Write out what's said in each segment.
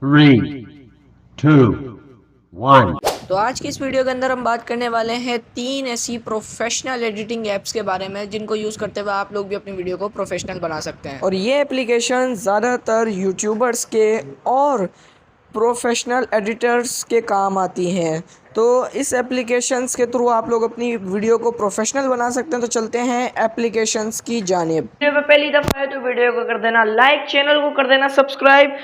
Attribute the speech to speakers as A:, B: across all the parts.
A: 3, 2, 1.
B: तो आज की इस वीडियो के अंदर हम बात करने वाले हैं 3 ऐसी प्रोफेशनल एडिटिंग ऐप्स के बारे में जिनको यूज़ करते हुए आप लोग भी अपनी वीडियो को प्रोफेशनल बना सकते हैं। और ये एप्लीकेशन ज़्यादातर यूट्यूबर्स के और प्रोफेशनल एडिटर्स के काम आती हैं। तो इस एप्लीकेशंस के थ्रू आप लोग अपनी वीडियो को प्रोफेशनल बना सकते हैं। तो चलते हैं एप्लीकेशंस की जानिब। वीडियो पे पहली दफ़ा है तो वीडियो को कर देना लाइक, चैनल को कर देना सब्सक्राइब।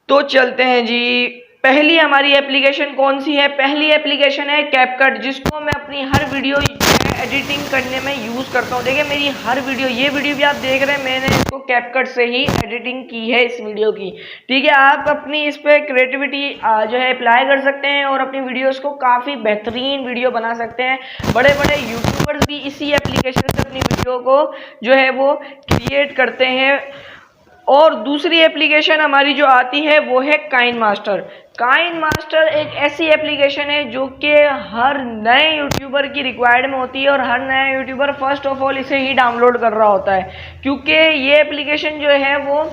B: तो चलते हैं जी। पहली हमारी एप्लीकेशन कौन सी है? पहली एप्लीकेशन है कैपकट, जिसको मैं अपनी हर वीडियो एडिटिंग करने में यूज़ करता हूँ। देखिए मेरी हर वीडियो, ये वीडियो भी आप देख रहे हैं, मैंने इसको कैपकट से ही एडिटिंग की है इस वीडियो की। ठीक है, आप अपनी इस पर क्रिएटिविटी जो है अप्लाई कर सकते हैं और अपनी वीडियोस को काफ़ी बेहतरीन वीडियो बना सकते हैं। बड़े बड़े यूट्यूबर्स भी इसी एप्लीकेशन से अपनी वीडियो को जो है वो क्रिएट करते हैं। और दूसरी एप्लीकेशन हमारी जो आती है वो है काइन मास्टर। काइन मास्टर एक ऐसी एप्लीकेशन है जो कि हर नए यूट्यूबर की रिक्वायर्ड में होती है और हर नया यूट्यूबर फर्स्ट ऑफ ऑल इसे ही डाउनलोड कर रहा होता है, क्योंकि ये एप्लीकेशन जो है वो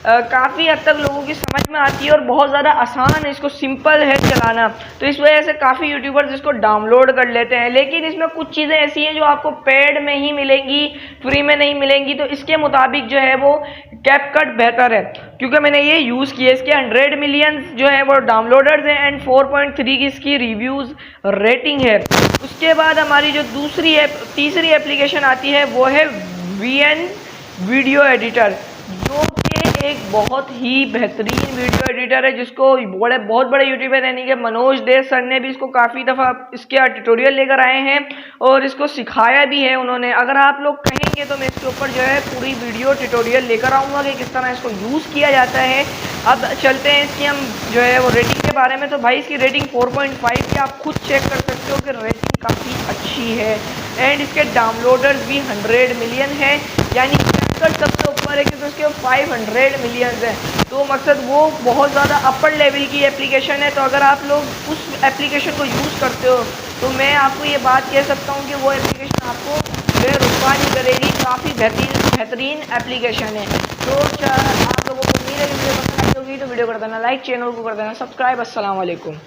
B: काफ़ी हद तक लोगों की समझ में आती है और बहुत ज़्यादा आसान है, इसको सिंपल है चलाना। तो इस वजह से काफ़ी यूट्यूबर्स इसको डाउनलोड कर लेते हैं। लेकिन इसमें कुछ चीज़ें ऐसी हैं जो आपको पेड में ही मिलेंगी, फ्री में नहीं मिलेंगी। तो इसके मुताबिक जो है वो कैपकट बेहतर है, क्योंकि मैंने ये यूज़ किया। इसके 100 मिलियन जो है वो डाउनलोडर्स हैं एंड 4.3 की इसकी रिव्यूज़ रेटिंग है। उसके बाद हमारी जो तीसरी एप्लीकेशन आती है वो है VN वीडियो एडिटर, जो कि एक बहुत ही बेहतरीन वीडियो एडिटर है, जिसको बहुत बड़े यूट्यूबर यानी कि मनोज दे सर ने भी इसको काफ़ी दफ़ा इसके ट्यूटोरियल लेकर आए हैं और इसको सिखाया भी है उन्होंने। अगर आप लोग कहेंगे तो मैं इसके ऊपर जो है पूरी वीडियो ट्यूटोरियल लेकर आऊँगा कि किस तरह इसको यूज़ किया जाता है। अब चलते हैं इसकी हम जो है वो रेटिंग के बारे में। तो भाई इसकी रेटिंग 4.5 की आप खुद चेक कर सकते हो कि रेटिंग काफ़ी अच्छी है एंड इसके डाउनलोडर्स भी 100 मिलियन है, यानी सबसे ऊपर है क्योंकि उसके 500 मिलियंस हैं। तो मकसद वो बहुत ज़्यादा अपर लेवल की एप्लीकेशन है। तो अगर आप लोग उस एप्लीकेशन को यूज़ करते हो तो मैं आपको ये बात कह सकता हूँ कि वो एप्लीकेशन आपको जो है रुसवा नहीं करेगी, काफ़ी बेहतरीन एप्लीकेशन है। तो आप लोगों को उम्मीद है कि वीडियो पसंद आई होगी, तो वीडियो कर देना लाइक, चैनल को कर देना सब्सक्राइब। अस्सलाम वालेकुम।